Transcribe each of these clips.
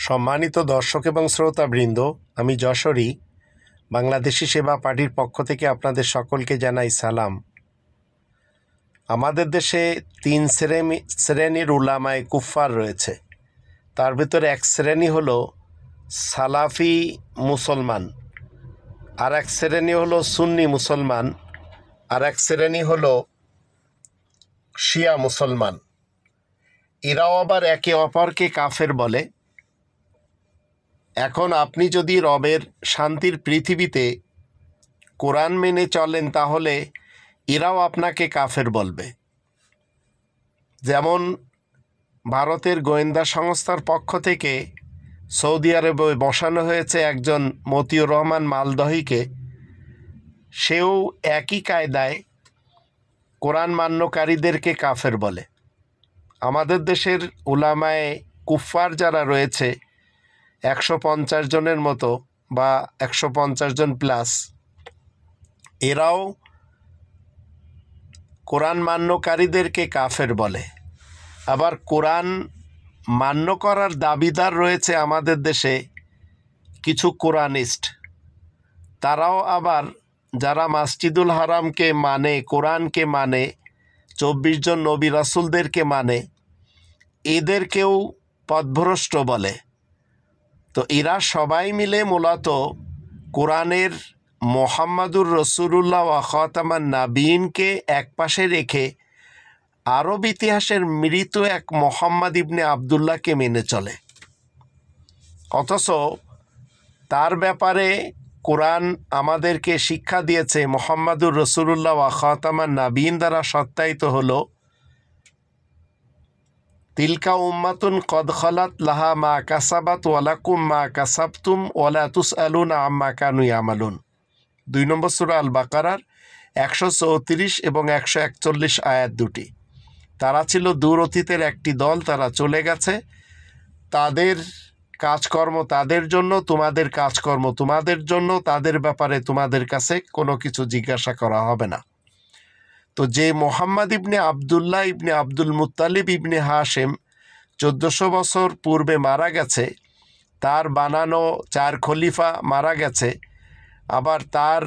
সম্মানিত দর্শক এবং শ্রোতাবৃন্দ, আমি যশোরী বাংলাদেশি সেবা পার্টির পক্ষ থেকে আপনাদের সকলকে জানাই সালাম। আমাদের দেশে তিন শ্রেণীর উলামায়ে কুফফার রয়েছে। তার ভিতরে এক শ্রেণী হলো সালাফি মুসলমান, আর এক শ্রেণী হলো সুন্নি মুসলমান, আর এক শ্রেণী হলো শিয়া মুসলমান। এরাও আবার একে অপরকে কাফের বলে। এখন আপনি যদি রবের শান্তির পৃথিবীতে কোরআন মেনে চলেন, তাহলে এরাও আপনাকে কাফের বলবে। যেমন ভারতের গোয়েন্দা সংস্থার পক্ষ থেকে সৌদি আরবে বসানো হয়েছে একজন মতিউর রহমান মালদহিকে। সেও একই কায়দায় কোরআন মান্যকারীদেরকে কাফের বলে। আমাদের দেশের উলামায়ে কুফফার যারা রয়েছে 150 জনের মতো বা 150 জন প্লাস, এরাও কোরআন মান্যকারীদেরকে কাফের বলে। আবার কোরআন মান্য করার দাবিদার রয়েছে আমাদের দেশে কিছু কোরআনিস্ট। তারাও আবার যারা মসজিদুল হারামকে মানে, কোরআনকে মানে, 24 জন নবী রাসূলদেরকে মানে, এদেরকেও পথভ্রষ্ট বলে। তো এরা সবাই মিলে মূলত কোরআনের মুহাম্মাদুর রাসূলুল্লাহ ওয়া খাতামান নাবিয়িনকে একপাশে রেখে আরব ইতিহাসের মৃত এক মুহাম্মদ ইবনে আবদুল্লাহকে মেনে চলে। অথচ তার ব্যাপারে কোরআন আমাদেরকে শিক্ষা দিয়েছে, মুহাম্মাদুর রাসূলুল্লাহ ওয়া খাতামান নাবিয়িন দ্বারা সত্যায়িত হলো, তিলকা উম্মাতুন কদ খালাত লাহা মা কাসাবাত ওয়া লাকুম মা কাসাবতুম ওয়া লা তুসআলুনা আম্মা কানু ইয়ামালুন। 2 নম্বর সূরা আল বাকারার 134 এবং 141 আয়াত দুটি। তারা ছিল দূর অতীতের একটি দল, তারা চলে গেছে। তাদের কাজকর্ম তাদের জন্য, তোমাদের কাজকর্ম তোমাদের জন্য, তাদের ব্যাপারে তোমাদের কাছে কোনো কিছু জিজ্ঞাসা করা হবে না। তো যে মুহাম্মদ ইবনে আবদুল্লাহ ইবনে আব্দুল মুত্তালিব ইবনে হাশেম 1400 বছর পূর্বে মারা গেছে, তার বানানো 4 খলিফা মারা গেছে, আবার তার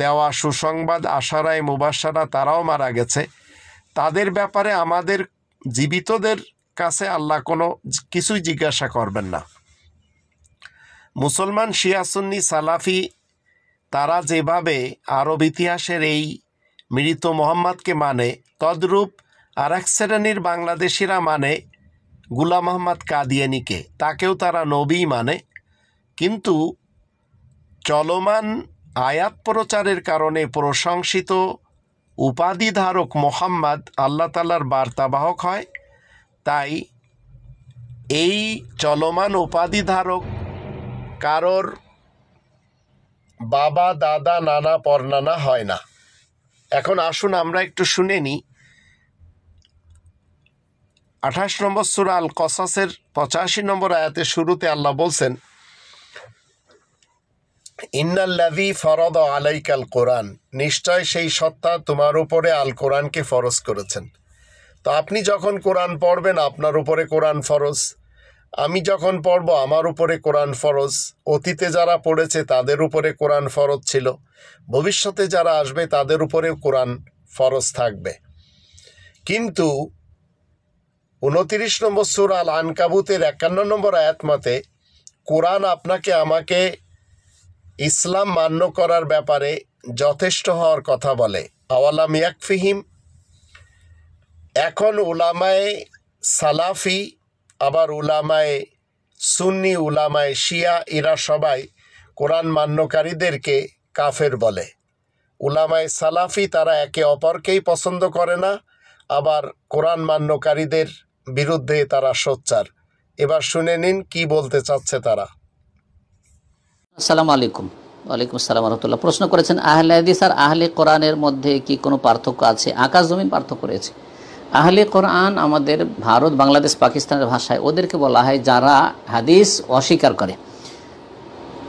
দেওয়া সুসংবাদ আশারায়ে মুবাশশারা তারাও মারা গেছে। তাদের ব্যাপারে আমাদের জীবিতদের কাছে আল্লাহ কোনো কিছুই জিজ্ঞাসা করবেন না। মুসলমান, শিয়া, সুন্নি, সালাফি তারা যেভাবে আরব ইতিহাসের এই মৃত মোহাম্মদকে মানে, তদ্রূপ আর এক শ্রেণীর বাংলাদেশিরা মানে গোলাম মোহাম্মদ কাদিয়ানীকে, তাকেও তারা নবী মানে। কিন্তু চলমান আয়াত প্রচারের কারণে প্রশংসিত উপাধিধারক মোহাম্মদ আল্লাহ তাআলার বার্তাবাহক হয়। তাই এই চলমান উপাধিধারক কারোর বাবা, দাদা, নানা, পরনানা হয় না। এখন আসুন আমরা একটু শুনে নিই। 28 নম্বর সূরা আল কসাসের 85 নম্বর আয়াতের শুরুতে আল্লাহ বলছেন, ইন্নাল্লাযী ফারাদা আলাইকাল কোরআন, নিশ্চয় সেই সত্তা তোমার উপরে আল কোরআনকে ফরজ করেছেন। তো আপনি যখন কোরআন পড়বেন, আপনার উপরে কোরআন ফরজ। আমি যখন পড়ব, আমার উপরে কোরআন ফরজ। অতীতে যারা পড়েছে তাদের উপরে কোরআন ফরজ ছিল, ভবিষ্যতে যারা আসবে তাদের উপরেও কোরআন ফরজ থাকবে। কিন্তু 29 নম্বর সূরা আল আনকাবুতের 51 নম্বর আয়াত মতে কোরআন আপনাকে আমাকে ইসলাম মান্য করার ব্যাপারে যথেষ্ট হওয়ার কথা বলে। আওয়ালাম ইয়াকফিহিম। এখন উলামায়ে সালাফি, আবার উলামায়ে সুন্নি, উলামায়ে শিয়া, এরা সবাই কোরআন মান্যকারীদেরকে কাফের বলে। উলামায়ে সালাফি তারা একে অপরকেই পছন্দ করে না, আবার কোরআন মান্যকারীদের বিরুদ্ধে তারা সোচ্চার। এবার শুনে নিন কি বলতে চাচ্ছে তারা। আসসালামু আলাইকুম। ওয়ালাইকুম আসসালাম রাহমাতুল্লাহ। প্রশ্ন করেছেন, আহলে হাদিস আর আহলে কোরআনের মধ্যে কি কোনো পার্থক্য আছে? আকাশ জমিন পার্থক্য রয়েছে। আহলে কোরআন আমাদের ভারত, বাংলাদেশ, পাকিস্তানের ভাষায় ওদেরকে বলা হয় যারা হাদিস অস্বীকার করে,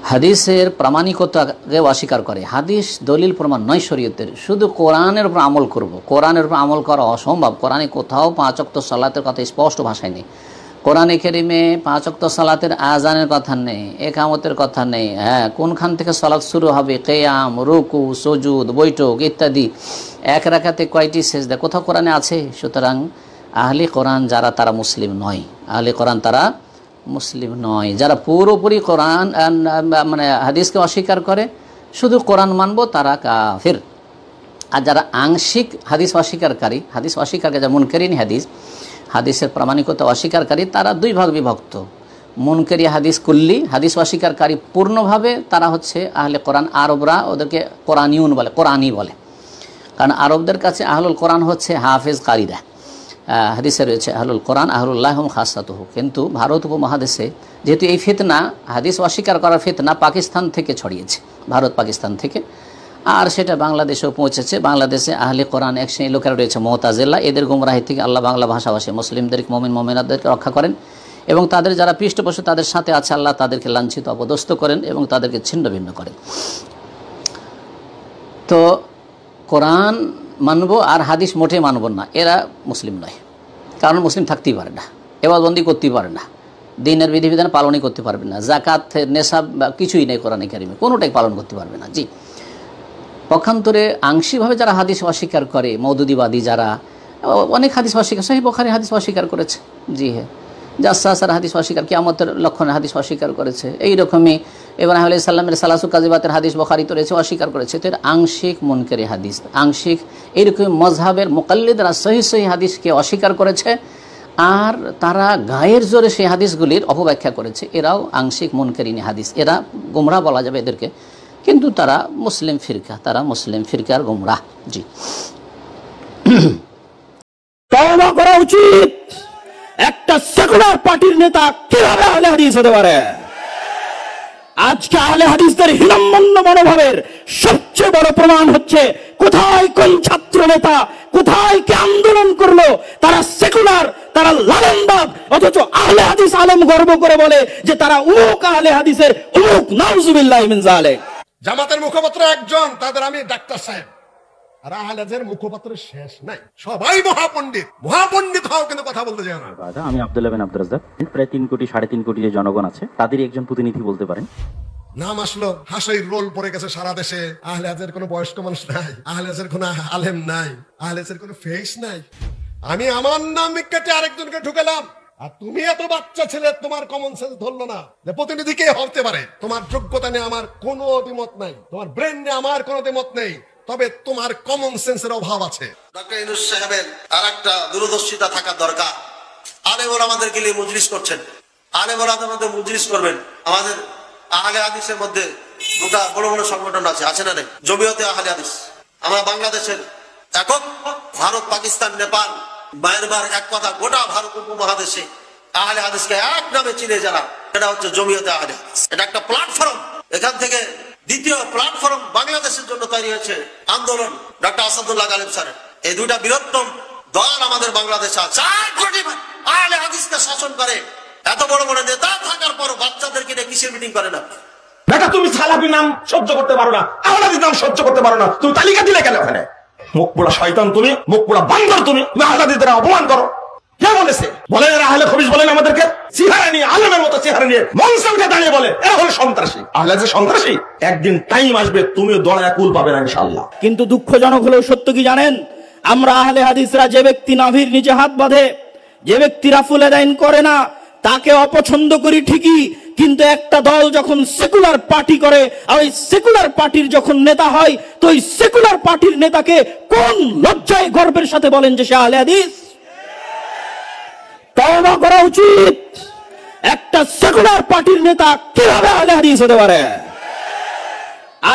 হাদিসের প্রামাণিকতাকে অস্বীকার করে। হাদিস দলিল প্রমাণ নয় শরীয়তের, শুধু কোরআনের উপর আমল করব। কোরআনের উপর আমল করা অসম্ভব। কোরআনে কোথাও 5 ওয়াক্ত সালাতের কথা স্পষ্ট ভাষায় নেই। কোরআনে কারিমে 5 ওয়াক্ত সালাতের আজানের কথা নেই, একামতের কথা নেই। হ্যাঁ, কোনখান থেকে সালাত শুরু হবে, কিয়াম, রুকু, সুজুদ, বৈঠক ইত্যাদি, এক রাকাতে কয়টি সেজদা, কোথাও কোরআনে আছে? সুতরাং আহলে কোরআন যারা, তারা মুসলিম নয়। আহলে কোরআন তারা মুসলিম নয়। যারা পুরোপুরি কোরআন মানে হাদিসকে অস্বীকার করে, শুধু কোরআন মানব, তারা কাফির। আর যারা আংশিক হাদিস অস্বীকারী, হাদিস অস্বীকারী, যারা মুনকারিন হাদিস, হাদিসের প্রামাণিকতা অস্বীকারী, তারা দুই ভাগ বিভক্ত। মুনকারি হাদিস কুল্লি, হাদিস অস্বীকারী পূর্ণভাবে, তারা হচ্ছে আহলে কোরআন। আরবরা ওদেরকে কোরআনিউন বলে, কোরআনি বলে, কারণ আরবদের কাছে আহলুল কোরআন হচ্ছে হাফেজ কারিরা। হাদিসে রয়েছে আহলুল কোরআন আহলুল্লাহ হুম খাসাতুহু। কিন্তু ভারত উপমহাদেশে যেহেতু এই ফিতনা, হাদিস অস্বীকার করার ফিতনা পাকিস্তান থেকে ছড়িয়েছে, ভারত পাকিস্তান থেকে, আর সেটা বাংলাদেশেও পৌঁছেছে। বাংলাদেশে আহলে কোরআন এক শ্রেণীর লোকেরা রয়েছে মুতাজিলা, এদের গুমরাহি থেকে আল্লাহ বাংলা ভাষাভাষী মুসলিমদেরকে, মুমিন মুমিনাতদেরকে রক্ষা করেন, এবং তাদের যারা পৃষ্ঠপোষক তাদের সাথে আছে, আল্লাহ তাদেরকে লাঞ্ছিত অপদস্থ করেন এবং তাদেরকে ছিন্ন ভিন্ন করেন। তো কোরআন মানব আর হাদিস মোটে মানব না, এরা মুসলিম নয়। কারণ মুসলিম থাকতেই পারে না, এবাদবন্দি করতেই পারে না, দিনের বিধিবিধান পালনই করতে পারবে না, জাকাত, নেশাব বা কিছুই নেই কোরআনে কারিমে, কোনোটাই পালন করতে পারবে না। জি, পক্ষান্তরে আংশিকভাবে যারা হাদিস অস্বীকার করে, মওদুদিবাদী যারা, অনেক হাদিস অস্বীকার, সহিহ বুখারী হাদিস অস্বীকার করেছে। জি হ্যাঁ, জাসাসার হাদিস অস্বীকার, কিয়ামতের লক্ষণের হাদিস অস্বীকার করেছে। এইরকমই ইব্রাহিম আলাইহিস সালামের সালাসু কাযিবাতের হাদিস বুখারীতে রয়েছে, অস্বীকার করেছে। তো এর আংশিক মুনকারি হাদিস, আংশিক এইরকম মযহাবের মুকাল্লিদরা সহিহ হাদিসকে অস্বীকার করেছে, আর তারা গায়ের জোরে সেই হাদিসগুলির অপব্যাখ্যা করেছে। এরাও আংশিক মুনকারিনী হাদিস, এরা গোমরাহ বলা যাবে এদেরকে, কিন্তু তারা মুসলিম ফিরকা, তারা মুসলিম ফিরকার গোমরাহ। জি, তওবা করা উচিত। একটা সেকুলার পার্টির নেতা কিভাবে আহলে হাদিস হতে পারে? আজকে আহলে হাদিসদের হীনম্মন্য মনোভাবের সবচেয়ে বড় প্রমাণ হচ্ছে, কোথায় কোন ছাত্র নেতা কোথায় কি আন্দোলন করলো, তারা সেকুলার, তারা লালনবাদ, অথচ আহলে হাদিস আলেম গর্ব করে বলে যে তারা উমুক আহলে হাদিসের উমুক, নাউজুবিল্লাহ মিন যালিক। জামাতের মুখপাত্র একজন, তাদের আমি ডাক্তার সাহেব, আর আহলেদের মুখপাত্রের শেষ নাই, সবাই মহাপণ্ডিত। মহাপণ্ডিত হও কিন্তু কথা বলতে যায় না। আমি আব্দুল্লাহ বিন আব্দুর রাজ্জাক, প্রায় 3 কোটি 3.5 কোটি যে জনগণ আছে, তাদেরই একজন প্রতিনিধি বলতে পারেন। নাম আসলো, হাসির রোল পড়ে গেছে সারা দেশে। আহলেদের কোনো বয়স্ক মানুষ নাই, আহলেদের কোনো আলেম নাই, আহলেদের কোনো ফেস নাই। আমি আমার নাম কেটে আরেকজনকে ঢুকালাম, আর তুমি এত বাচ্চা ছেলে, তোমার কমন সেন্স ধরলো না যে প্রতিনিধি কে হতে পারে। তোমার যোগ্যতা নিয়ে আমার কোনো দ্বিমত নাই, তোমার ব্রেন নিয়ে আমার কোনো দ্বিমত নেই, তবে তোমার কমন সেন্সের অভাব আছে। ডক্টর ইউনূস সাহেবের আর একটা দূরদর্শিতা থাকা দরকার। আলেমরা আমাদেরকে নিয়ে মুজলিস করছেন, আলেমরা আমাদের মুজলিস করবেন। আমাদের আহলে হাদিসের মধ্যে দুটা বড় বড় সংগঠন আছে না নেই? জমিয়তে আহলে হাদিস। আমরা বাংলাদেশের একক, ভারত, পাকিস্তান, নেপাল, মায়ানমার, এক কথা গোটা ভারত উপমহাদেশে আহলে হাদিসকে এক নামে চিনে যারা, এটা হচ্ছে জমিয়তে আহলে হাদিস। এটা একটা প্ল্যাটফর্ম। এখান থেকে দ্বিতীয় প্ল্যাটফর্ম বাংলাদেশের জন্য তৈরি হয়েছে আন্দোলন ডক্টর আসাদুল্লাহ গালিব স্যারের। এই দুইটা বৃহত্তম দল আমাদের বাংলাদেশে আছে। 4 কোটি আহলে হাদিসকে শাসন করে। এত বড় বড় নেতা থাকার পর বাচ্চাদেরকে নিয়ে কিসের মিটিং করে না? বেটা, তুমি সালাফি নাম সহ্য করতে পারো না, আহলে হাদিস নাম সহ্য করতে পারো না, তুমি তালিকা দিলে কেন ওখানে? মুখ পোড়া শয়তান তুমি, মুখ পোড়া বান্দর তুমি, আহলে হাদিসদের অপমান করো। কে বলেছে? বলে এরা আহলে খবিস বলেন আমাদেরকে, চেহারা নিয়ে, আলেমের মতো চেহারা নিয়ে মঞ্চে উঠে দাঁড়িয়ে বলে এরা হলো সন্ত্রাসী। আহলে হাদিস সন্ত্রাসী? একদিন টাইম আসবে, তুমিও দড়ায় কুল পাবে না ইনশাআল্লাহ। কিন্তু দুঃখজনক হলেও সত্য কি জানেন, আমরা আহলে হাদিসরা যে ব্যক্তি নাভির নিচে হাত বাঁধে, যে ব্যক্তি রাফুল আদাইন করে না, তাকে অপছন্দ করি ঠিকই, কিন্তু একটা দল যখন সেকুলার পার্টি করে, আর ওই সেকুলার পার্টির যখন নেতা হয়, তো ওই সেকুলার পার্টির নেতাকে কোন লজ্জায় গর্বের সাথে বলেন যে সে আহলে হাদিস? তওবা করা উচিত। একটা সেকুলার পার্টির নেতা কিভাবে আহলে হাদিস হতে পারে?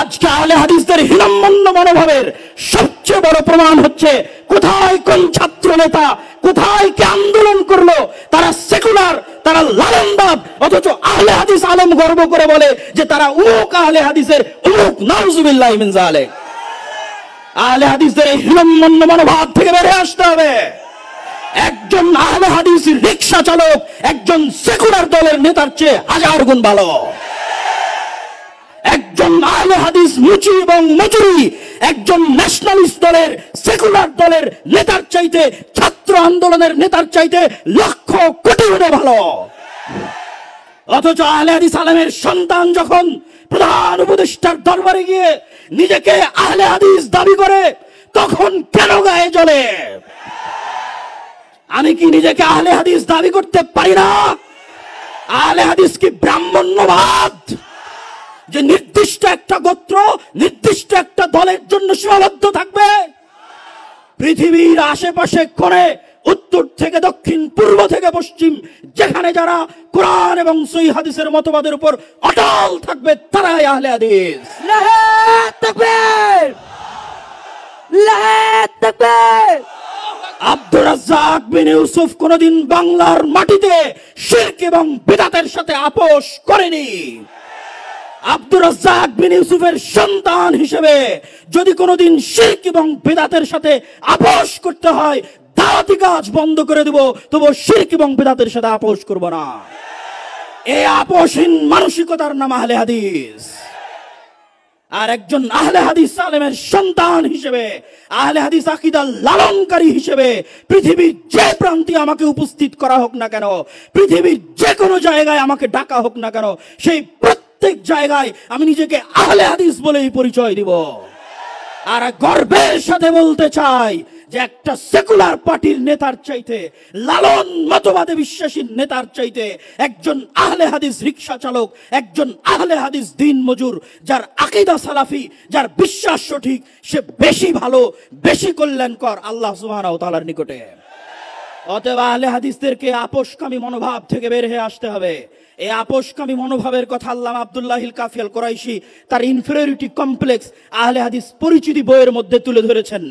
আজকে আহলে হাদিসদের হীনম্মন্য মনোভাবের সবচেয়ে বড় প্রমাণ হচ্ছে, কোথায় কোন ছাত্র নেতা কোথায় কি আন্দোলন করলো, তারা সেকুলার, তারা লালনবাদ, অথচ আহলে হাদিস আলেম গর্ব করে বলে যে তারা উমুক আহলে হাদিসের উমুক, নাউজুবিল্লাহ মিন যালিক। আহলে হাদিসদের এই হীনম্মন্য মনোভাব থেকে বেরিয়ে আসতে হবে। একজন আহলে হাদিস রিকশা চালক একজন সেকুলার দলের নেতার চেয়ে 1000 গুণ ভালো। একজন একজন আহলে হাদিস মুচি এবং মজুরি একজন ন্যাশনালিস্ট দলের সেকুলার দলের নেতার চাইতে ছাত্র আন্দোলনের নেতার চাইতে লক্ষ কোটি গুণে ভালো। অথচ আহলে হাদিস আলেমের সন্তান যখন প্রধান উপদেষ্টার দরবারে গিয়ে নিজেকে আহলে হাদিস দাবি করে তখন কেন গায়ে জ্বলে? আমি কি নিজেকে আহলে হাদিস দাবি করতে পারি না? আহলে হাদিস কি ব্রাহ্মণ্যবাদ, যে নির্দিষ্ট একটা গোত্র নির্দিষ্ট একটা দলের জন্য সীমাবদ্ধ থাকবে? পৃথিবীর আশেপাশে করে উত্তর থেকে দক্ষিণ, পূর্ব থেকে পশ্চিম, যেখানে যারা কোরআন এবং সহিহ হাদিসের মতবাদের উপর অটল থাকবে তারাই আহলে হাদিস। আল্লাহু তাকবীর, আল্লাহু তাকবীর। আব্দুর রাজ্জাক বিন ইউসুফ কোনদিন বাংলার মাটিতে শিরক এবং বিদআতের সাথে আপোষ করেনি। আব্দুর রাজ্জাক বিন ইউসুফের সন্তান হিসেবে যদি কোনদিন শিরক এবং বিদআতের সাথে আপোষ করতে হয়, দাওয়াতি কাজ বন্ধ করে দেব, তবু শিরক এবং বিদআতের সাথে আপোষ করব না। এই আপোষহীন মানসিকতার নাম আহলে হাদিস। আর একজন আহলে হাদিস আলেমের সন্তান হিসেবে, আহলে হাদিস আকীদা লালনকারী হিসেবে পৃথিবীর যে প্রান্তে আমাকে উপস্থিত করা হোক না কেন, পৃথিবীর যে কোনো জায়গায় আমাকে ডাকা হোক না কেন, সেই প্রত্যেক জায়গায় আমি নিজেকে আহলে হাদিস বলেই পরিচয় দিব। আর গর্বের সাথে বলতে চাই যে একটা সেকুলার পার্টির নেতার চাইতে, লালন মতবাদে বিশ্বাসী নেতার চাইতে একজন আহলে হাদিস রিকশা চালক, একজন আহলে হাদিস দিন মজুর, যার আকীদা সালাফি, যার বিশ্বাস সঠিক, সে বেশি ভালো, বেশি কল্যাণকর আল্লাহ সুবহানাহু ওয়া তাআলার নিকটে। অতএব আহলে হাদিসদেরকে আপোষকামী মনোভাব থেকে বের হয়ে আসতে হবে। এই আপোষকামী মনোভাবের কথা আল্লামা আব্দুল্লাহিল কাফি আল কুরাইশি তার ইনফেরিয়রিটি কমপ্লেক্স আহলে হাদিস পরিচিতি বইয়ের মধ্যে তুলে ধরেছেন।